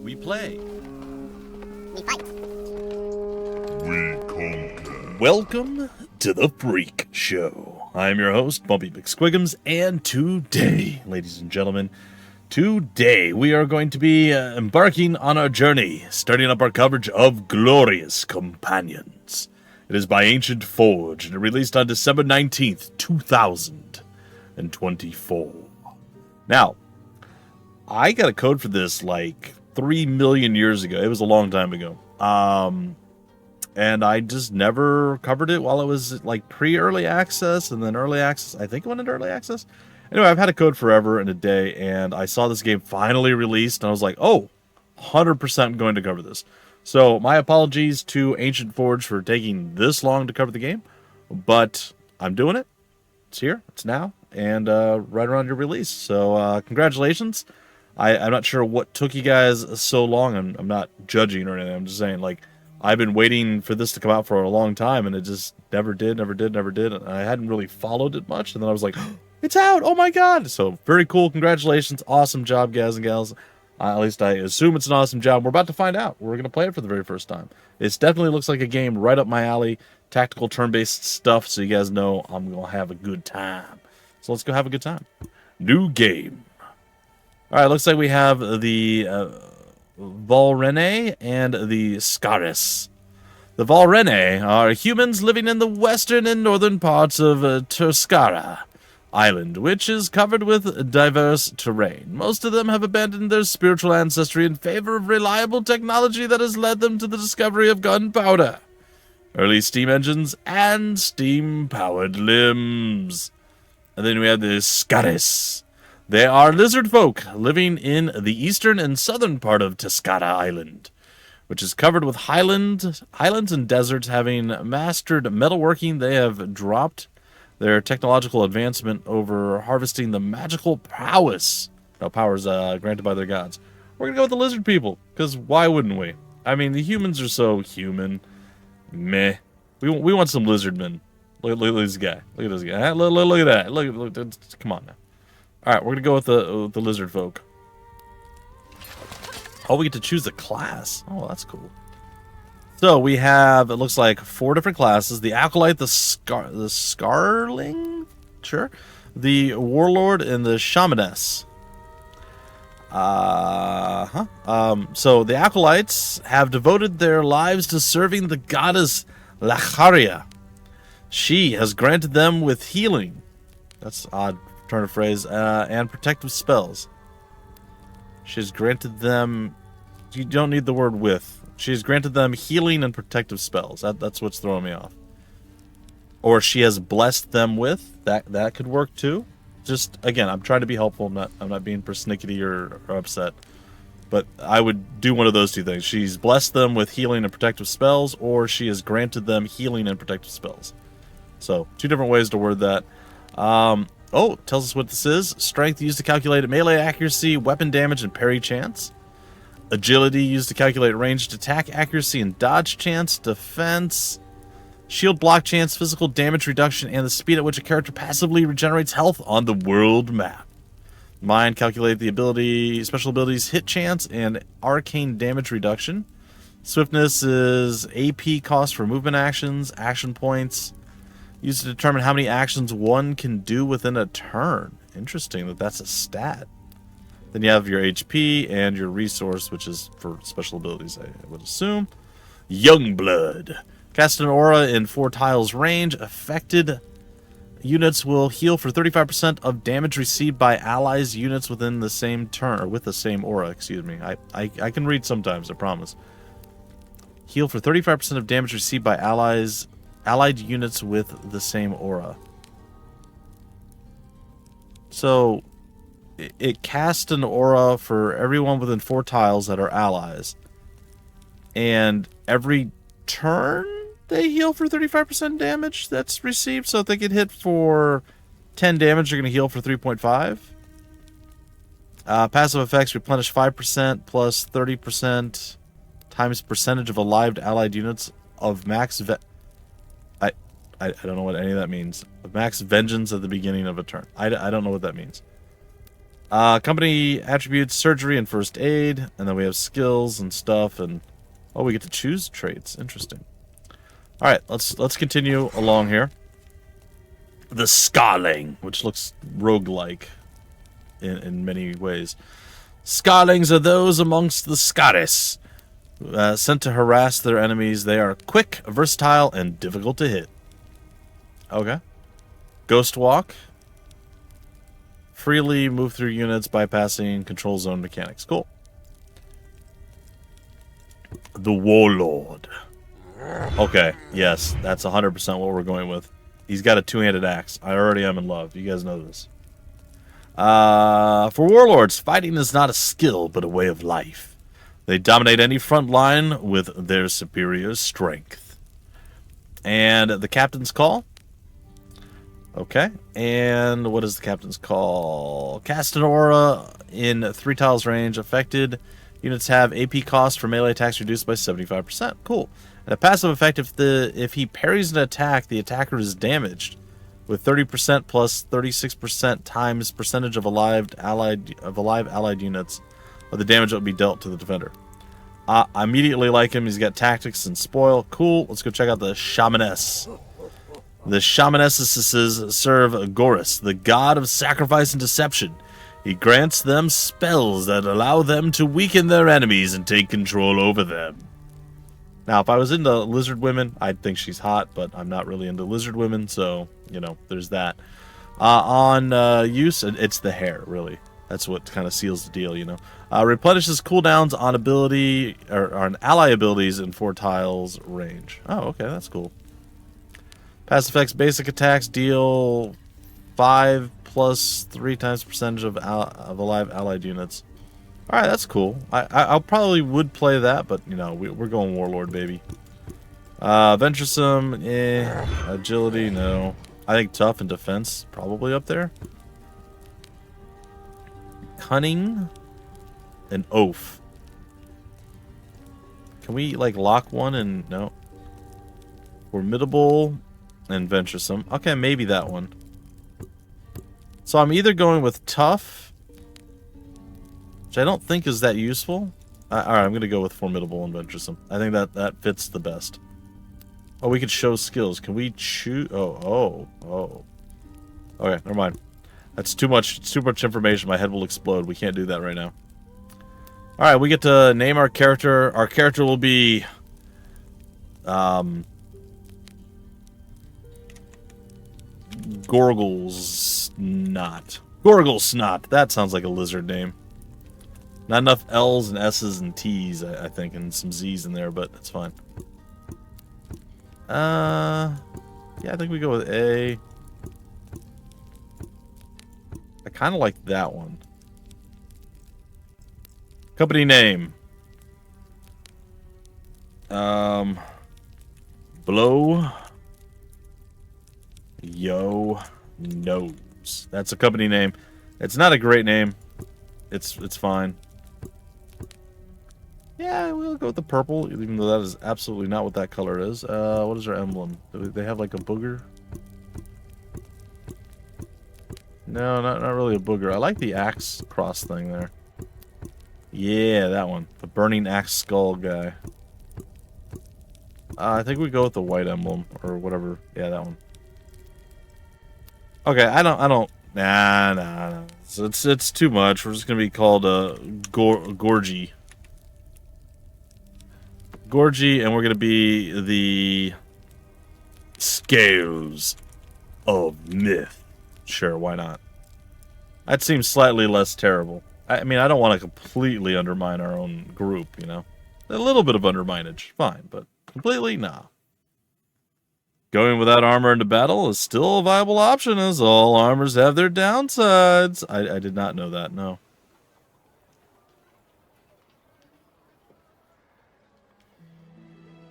We play. We fight. We conquer. Welcome to the Freak Show. I am your host, Bumpy McSquigums, and today, ladies and gentlemen, today we are going to be embarking on our journey, starting up our coverage of Glorious Companions. It is by Ancient Forge, and it released on December 19th, 2024. Now, I got a code for this like 3 million years ago. It was a long time ago. And I just never covered it while it was like pre-early access and then early access. I think it went into early access. Anyway, I've had a code forever and a day, and I saw this game finally released, and I was like, oh, 100% going to cover this. So my apologies to Ancient Forge for taking this long to cover the game, but I'm doing it. It's here. It's now. And right around your release. So congratulations. I'm not sure what took you guys so long. I'm not judging or anything. I'm just saying, like, I've been waiting for this to come out for a long time, and it just never did. And I hadn't really followed it much, and then I was like, it's out! Oh my god! So, very cool. Congratulations. Awesome job, guys and gals. At least I assume it's an awesome job. We're about to find out. We're going to play it for the very first time. It definitely looks like a game right up my alley. Tactical turn-based stuff, so you guys know I'm going to have a good time. So let's go have a good time. New game. Alright, looks like we have the Valrene and the Scaris. The Valrene are humans living in the western and northern parts of Terskara Island, which is covered with diverse terrain. Most of them have abandoned their spiritual ancestry in favor of reliable technology that has led them to the discovery of gunpowder, early steam engines, and steam-powered limbs. And then we have the Scaris. They are lizard folk living in the eastern and southern part of Terskara Island, which is covered with highlands and deserts. Having mastered metalworking, they have dropped their technological advancement over harvesting the magical powers granted by their gods. We're going to go with the lizard people, because why wouldn't we? I mean, the humans are so human. Meh. We want some lizard men. Look at this guy. Look at this guy. Look at that. Look, come on now. All right, we're going to go with the lizard folk. Oh, we get to choose the class. Oh, that's cool. So we have, it looks like 4 different classes. The Acolyte, the Scarling? Sure. The Warlord, and the Shamaness. So the Acolytes have devoted their lives to serving the goddess Lacharia. She has granted them with healing. That's odd turn of phrase. And protective spells. She has granted them... You don't need the word with. She has granted them healing and protective spells. That's what's throwing me off. Or she has blessed them with. That could work too. Just, again, I'm trying to be helpful. I'm not being persnickety or upset. But I would do one of those two things. She's blessed them with healing and protective spells, or she has granted them healing and protective spells. So, 2 different ways to word that. It tells us what this is. Strength used to calculate melee accuracy, weapon damage, and parry chance. Agility used to calculate ranged attack accuracy and dodge chance. Defense, shield block chance, physical damage reduction, and the speed at which a character passively regenerates health on the world map. Mind, calculate the special abilities hit chance and arcane damage reduction. Swiftness is AP cost for movement actions, action points. Used to determine how many actions one can do within a turn. Interesting that's a stat. Then you have your HP and your resource, which is for special abilities, I would assume. Youngblood. Cast an aura in 4 tiles range. Affected units will heal for 35% of damage received by allies units within the same turn, or with the same aura, excuse me. I can read sometimes, I promise. Heal for 35% of damage received by allied units with the same aura. So it casts an aura for everyone within 4 tiles that are allies. And every turn they heal for 35% damage that's received. So if they get hit for 10 damage, they're going to heal for 3.5. Passive effects replenish 5% plus 30% times percentage of alive allied units of max... I don't know what any of that means. Max vengeance at the beginning of a turn. I don't know what that means. Company attributes, surgery, and first aid. And then we have skills and stuff. And oh, we get to choose traits. Interesting. All right, let's continue along here. The Scarling, which looks roguelike in many ways. Scarlings are those amongst the Scaris, sent to harass their enemies. They are quick, versatile, and difficult to hit. Okay. Ghost Walk. Freely move through units, bypassing control zone mechanics. Cool. The Warlord. Okay, yes, that's 100% what we're going with. He's got a two-handed axe. I already am in love. You guys know this. For warlords, fighting is not a skill, but a way of life. They dominate any front line with their superior strength. And the captain's call. Okay, and what is the captain's call? Cast an aura in 3 tiles range. Affected units have AP cost for melee attacks reduced by 75%. Cool. And a passive effect, if he parries an attack, the attacker is damaged with 30% plus 36% times percentage of alive allied units of the damage that will be dealt to the defender. I immediately like him. He's got tactics and spoil. Cool. Let's go check out the Shamaness. The Shamanesses serve Gorus, the god of sacrifice and deception. He grants them spells that allow them to weaken their enemies and take control over them. Now, if I was into lizard women, I'd think she's hot, but I'm not really into lizard women, so, you know, there's that. On use, it's the hair, really. That's what kind of seals the deal, you know. Replenishes cooldowns on ability, or on ally abilities in 4 tiles range. Oh, okay, that's cool. Passive effects, basic attacks deal 5 plus 3 times percentage of alive allied units. All right, that's cool. I probably would play that, but you know we're going warlord, baby. Venturesome, agility, no. I think tough and defense probably up there. Cunning, and oath. Can we like lock one and no? Formidable and venturesome. Okay, maybe that one. So I'm either going with tough, which I don't think is that useful. Alright, I'm going to go with formidable and venturesome. I think that fits the best. Oh, we could show skills. Can we choose? Oh. Okay, never mind. That's too much information. My head will explode. We can't do that right now. Alright, we get to name our character. Our character will be... Gorglesnot. That sounds like a lizard name. Not enough L's and S's and T's, I think, and some Z's in there, but it's fine. Yeah, I think we go with A. I kind of like that one. Company name. Blow Yo Nose. That's a company name. It's not a great name. It's fine. Yeah, we'll go with the purple, even though that is absolutely not what that color is. What is their emblem? Do they have like a booger? No, not really a booger. I like the axe cross thing there. Yeah, that one. The burning axe skull guy. I think we go with the white emblem or whatever. Yeah, that one. Okay, I don't. Nah. It's too much. We're just gonna be called Gorgy. Gorgy, and we're gonna be the Scales of Myth. Sure, why not? That seems slightly less terrible. I mean, I don't want to completely undermine our own group, you know. A little bit of underminage, fine, but completely, nah. Going without armor into battle is still a viable option, as all armors have their downsides. I did not know that, no.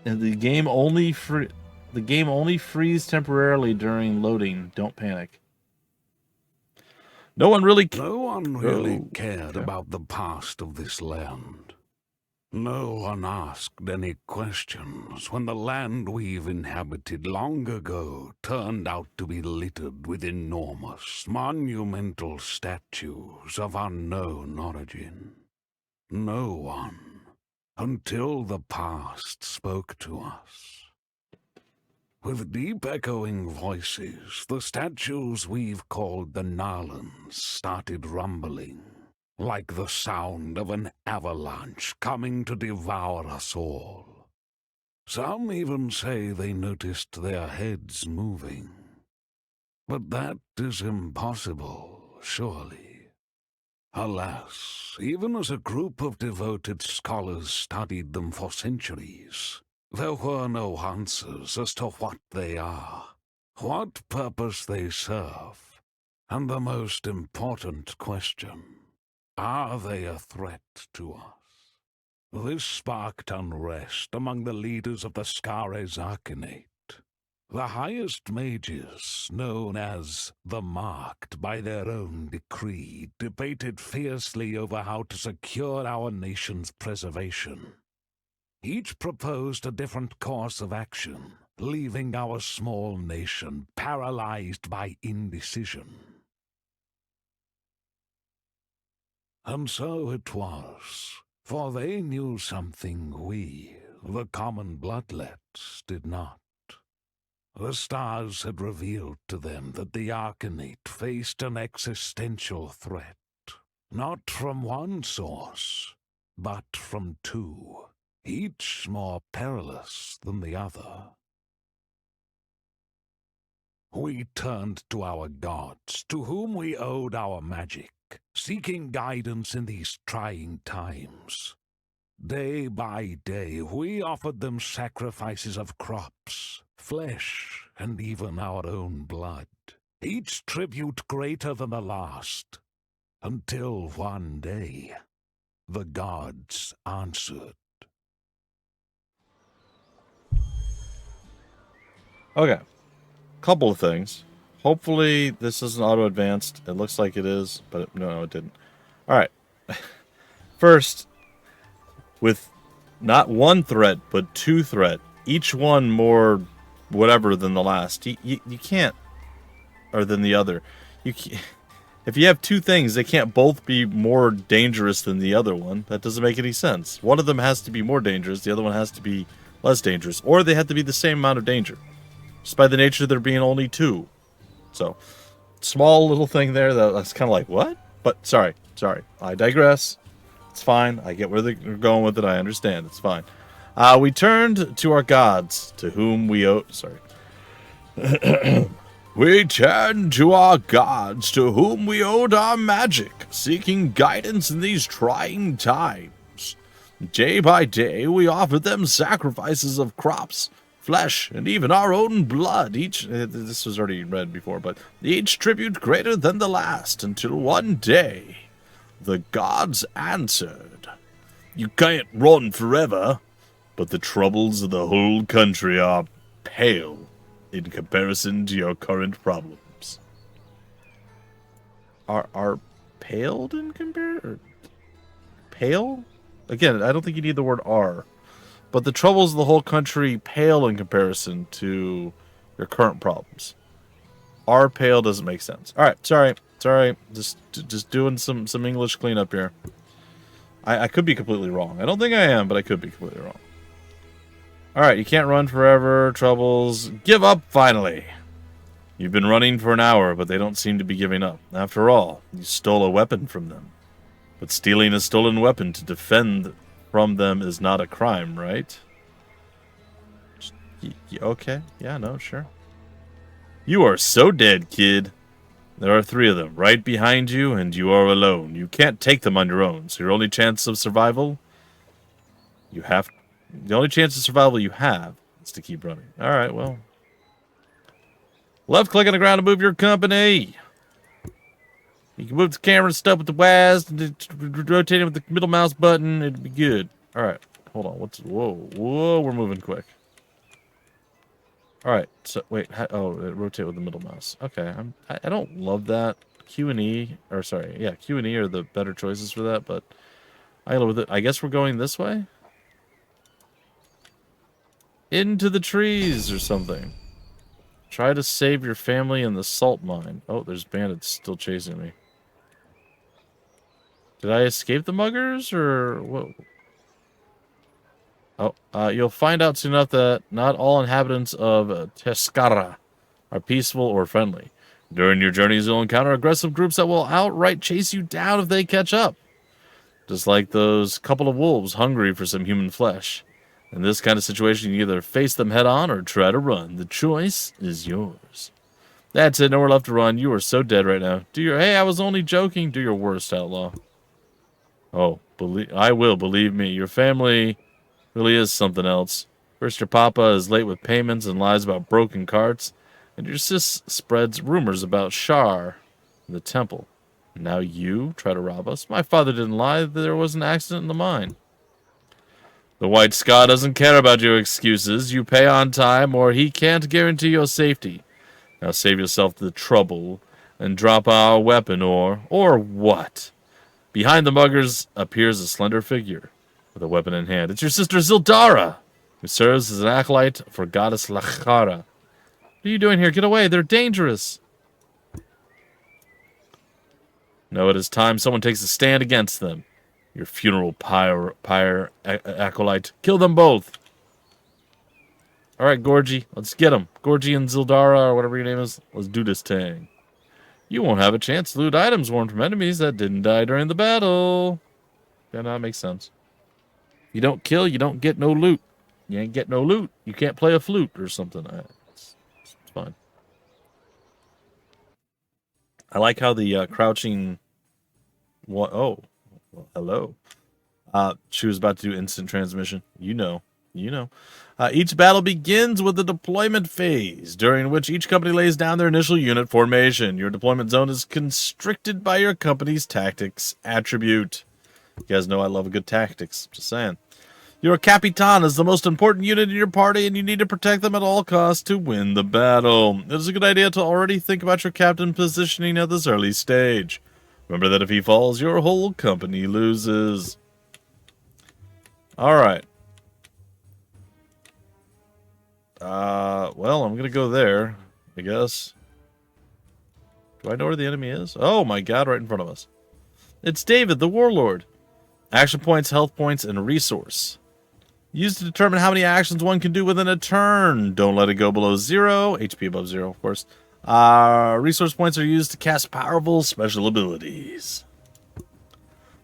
And the game only frees temporarily during loading. Don't panic. No one really cared about the past of this land. No one asked any questions when the land we've inhabited long ago turned out to be littered with enormous, monumental statues of unknown origin. No one, until the past spoke to us. With deep echoing voices, the statues we've called the Narlans started rumbling, like the sound of an avalanche coming to devour us all. Some even say they noticed their heads moving. But that is impossible, surely. Alas, even as a group of devoted scholars studied them for centuries, there were no answers as to what they are, what purpose they serve, and the most important question: are they a threat to us? This sparked unrest among the leaders of the Scares Arcanate. The highest mages, known as the Marked by their own decree, debated fiercely over how to secure our nation's preservation. Each proposed a different course of action, leaving our small nation paralyzed by indecision. And so it was, for they knew something we, the common bloodlets, did not. The stars had revealed to them that the Arcanate faced an existential threat, not from one source, but from two, each more perilous than the other. We turned to our gods, to whom we owed our magic, seeking guidance in these trying times. Day by day, we offered them sacrifices of crops, flesh, and even our own blood, each tribute greater than the last, until one day, the gods answered. Okay. Couple of things. Hopefully this isn't auto-advanced. It looks like it is, but no, it didn't. Alright. First, with not one threat, but two threat, each one more whatever than the last. You can't, or than the other. You can't, if you have two things, they can't both be more dangerous than the other one. That doesn't make any sense. One of them has to be more dangerous, the other one has to be less dangerous. Or they have to be the same amount of danger. Just by the nature of there being only two. So, small little thing there that's kind of like, what? But, sorry. I digress. It's fine. I get where they're going with it. I understand. It's fine. We turned to our gods, to whom we owe... Sorry. We turned to our gods, to whom we owed our magic, seeking guidance in these trying times. Day by day, we offered them sacrifices of crops, flesh, and even our own blood. Each, this was already read before, but each tribute greater than the last, until one day, the gods answered. You can't run forever, but the troubles of the whole country are pale in comparison to your current problems. Are paled in comparison? Pale? Again, I don't think you need the word are. But the troubles of the whole country pale in comparison to your current problems. Are pale doesn't make sense. Alright, sorry. Just doing some English cleanup here. I could be completely wrong. I don't think I am, but I could be completely wrong. Alright, you can't run forever. Troubles. Give up, finally. You've been running for an hour, but they don't seem to be giving up. After all, you stole a weapon from them. But stealing a stolen weapon to defend from them is not a crime, right? Okay. Yeah, no, sure. You are so dead, kid. There are 3 of them right behind you, and you are alone. You can't take them on your own, so your only chance of survival... The only chance of survival you have is to keep running. Alright, well. Left click on the ground to move your company. You can move the camera and stuff with the WASD, and rotate it with the middle mouse button. It'd be good. Alright, hold on. Whoa, we're moving quick. Alright, so, wait. Rotate with the middle mouse. Okay, I don't love that. Q and E are the better choices for that, but I go with it. I guess we're going this way? into the trees or something. Try to save your family in the salt mine. Oh, there's bandits still chasing me. Did I escape the muggers, or what? Oh, you'll find out soon enough that not all inhabitants of Teskara are peaceful or friendly. During your journeys, you'll encounter aggressive groups that will outright chase you down if they catch up. Just like those couple of wolves hungry for some human flesh. In this kind of situation, you either face them head on or try to run. The choice is yours. That's it, nowhere left to run. You are so dead right now. Hey, I was only joking. Do your worst, outlaw. Oh, I will, believe me. Your family really is something else. First, your papa is late with payments and lies about broken carts. And your sis spreads rumors about Shar in the temple. And now you try to rob us? My father didn't lie. There was an accident in the mine. The White Ska doesn't care about your excuses. You pay on time or he can't guarantee your safety. Now save yourself the trouble and drop our weapon or what? Behind the muggers appears a slender figure with a weapon in hand. It's your sister Zildara, who serves as an acolyte for goddess Lachara. What are you doing here? Get away. They're dangerous. No, it is time someone takes a stand against them. Your funeral pyre acolyte. Kill them both. All right, Gorgie. Let's get them. Gorgie and Zildara, or whatever your name is. Let's do this thing. You won't have a chance to loot items won from enemies that didn't die during the battle. Yeah, no, that makes sense. If you don't kill, you don't get no loot. You ain't get no loot. You can't play a flute or something. It's fine. I like how the crouching... Oh, well, hello. She was about to do instant transmission. You know. Each battle begins with the deployment phase, during which each company lays down their initial unit formation. Your deployment zone is constricted by your company's tactics attribute. You guys know I love a good tactics. Just saying. Your Capitan is the most important unit in your party, and you need to protect them at all costs to win the battle. It is a good idea to already think about your captain positioning at this early stage. Remember that if he falls, your whole company loses. Alright. Well, I'm going to go there, I guess. Do I know where the enemy is? Oh my god, right in front of us. It's David, the warlord. Action points, health points, and resource. Used to determine how many actions one can do within a turn. Don't let it go below 0. HP above 0, of course. Resource points are used to cast powerful special abilities.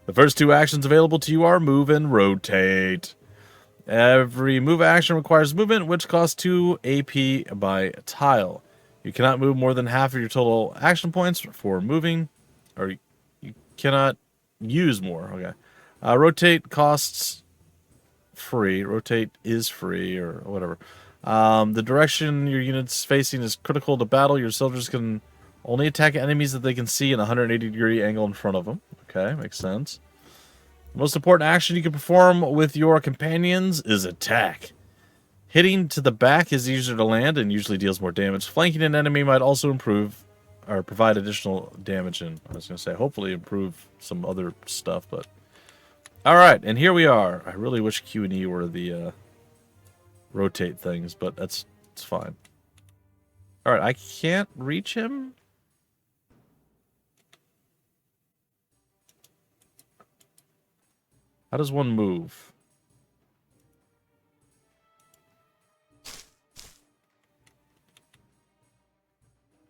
The first two actions available to you are move and rotate. Every move action requires movement, which costs 2 AP by tile. You cannot move more than half of your total action points for moving, or you cannot use more. Okay. Rotate costs free. Rotate is free, or whatever. The direction your unit's facing is critical to battle. Your soldiers can only attack enemies that they can see in a 180-degree angle in front of them. Okay, makes sense. The most important action you can perform with your companions is attack. Hitting to the back is easier to land and usually deals more damage. Flanking an enemy might also improve or provide additional damage, and I was going to say hopefully improve some other stuff, but alright, and here we are. I really wish Q and E were the rotate things, but it's fine. Alright, I can't reach him? How does one move?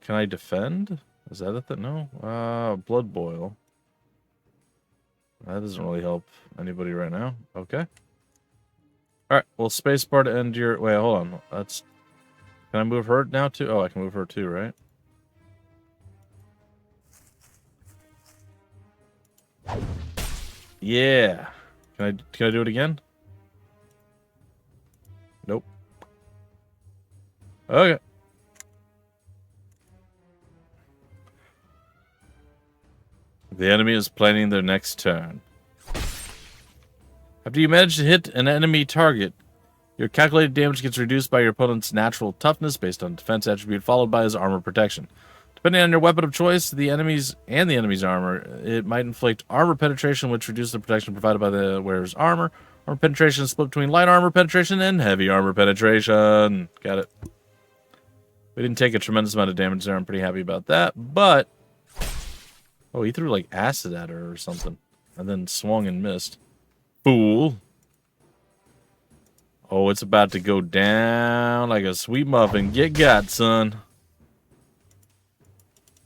Can I defend? Is that a thing? No. Blood boil. That doesn't really help anybody right now. Okay. Alright, well, spacebar to end your... Wait, hold on. That's... Can I move her now, too? Oh, I can move her, too, right? Yeah. Can I do it again? Nope. Okay. The enemy is planning their next turn. After you manage to hit an enemy target, your calculated damage gets reduced by your opponent's natural toughness based on defense attribute, followed by his armor protection. Depending on your weapon of choice, the enemy's armor, it might inflict armor penetration, which reduces the protection provided by the wearer's armor, Armor penetration is split between light armor penetration and heavy armor penetration. Got it. We didn't take a tremendous amount of damage there. I'm pretty happy about that. But, oh, he threw like acid at her or something. And then swung and missed. Fool. Oh, it's about to go down like a sweet muffin. Get got, son.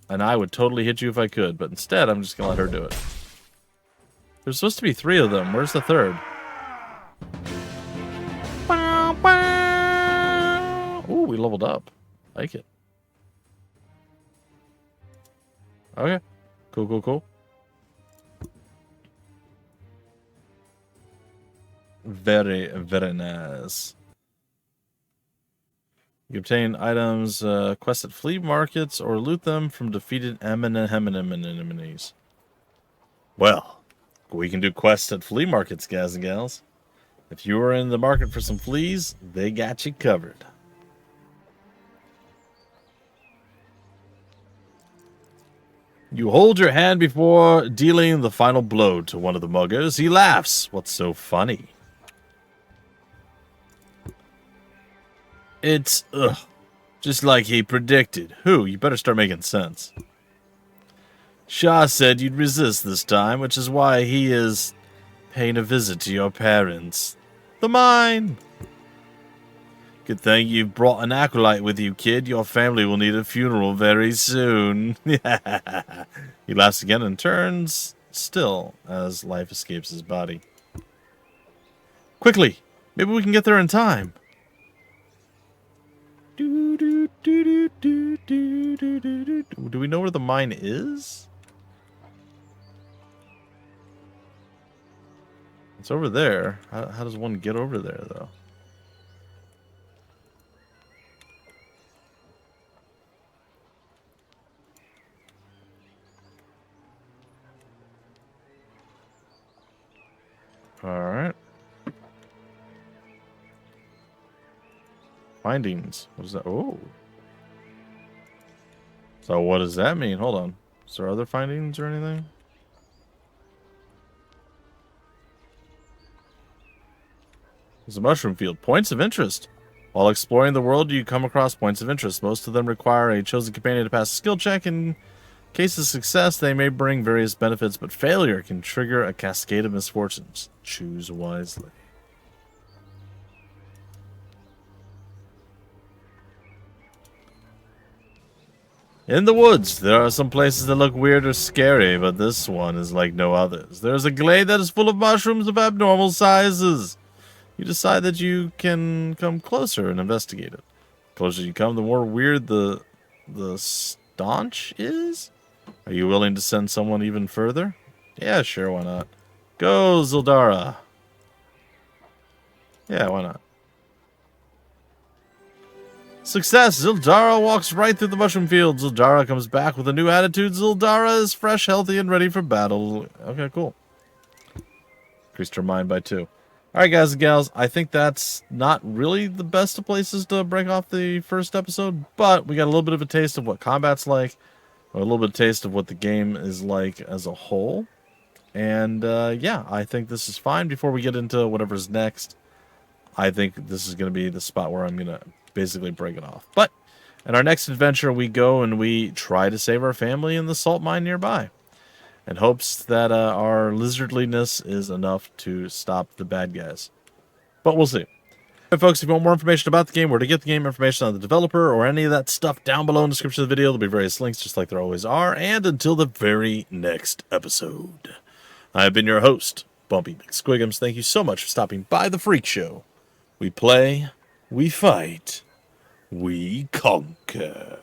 And I would totally hit you if I could. But instead, I'm just going to let her do it. There's supposed to be 3 of them. Where's the 3rd? Ooh, we leveled up. Like it. Okay. Cool, cool, cool. Very, very nice. You obtain items, quest at flea markets, or loot them from defeated enemies. Well, we can do quests at flea markets, guys and gals. If you are in the market for some fleas, they got you covered. You hold your hand before dealing the final blow to one of the muggers. He laughs. What's so funny? It's, just like he predicted. Who? You better start making sense. Shah said you'd resist this time, which is why he is paying a visit to your parents. The mine! Good thing you brought an acolyte with you, kid. Your family will need a funeral very soon. He laughs again and turns still as life escapes his body. Quickly! Maybe we can get there in time. Do we know where the mine is? It's over there. How does one get over there, though? Alright. Findings. What is that? Oh. So what does that mean? Hold on. Is there other findings or anything? There's a mushroom field. Points of interest. While exploring the world, you come across points of interest. Most of them require a chosen companion to pass a skill check. In case of success, they may bring various benefits, but failure can trigger a cascade of misfortunes. Choose wisely. In the woods, there are some places that look weird or scary, but this one is like no others. There is a glade that is full of mushrooms of abnormal sizes. You decide that you can come closer and investigate it. The closer you come, the more weird the staunch is. Are you willing to send someone even further? Yeah, sure, why not? Go, Zildara. Yeah, why not? Success! Zildara walks right through the mushroom field. Zildara comes back with a new attitude. Zildara is fresh, healthy, and ready for battle. Okay, cool. Increased her mind by 2. Alright, guys and gals. I think that's not really the best of places to break off the first episode, but we got a little bit of a taste of what combat's like, or a little bit of a taste of what the game is like as a whole. And, yeah, I think this is fine. Before we get into whatever's next, I think this is going to be the spot where I'm going to basically break it off. But in our next adventure, we go and we try to save our family in the salt mine nearby, in hopes that our lizardliness is enough to stop the bad guys. But we'll see. Hey folks, if you want more information about the game, where to get the game, information on the developer, or any of that stuff down below in the description of the video, there'll be various links just like there always are. And until the very next episode, I have been your host, Bumpy McSquigums. Thank you so much for stopping by the Freak Show. We play, we fight, we conquer.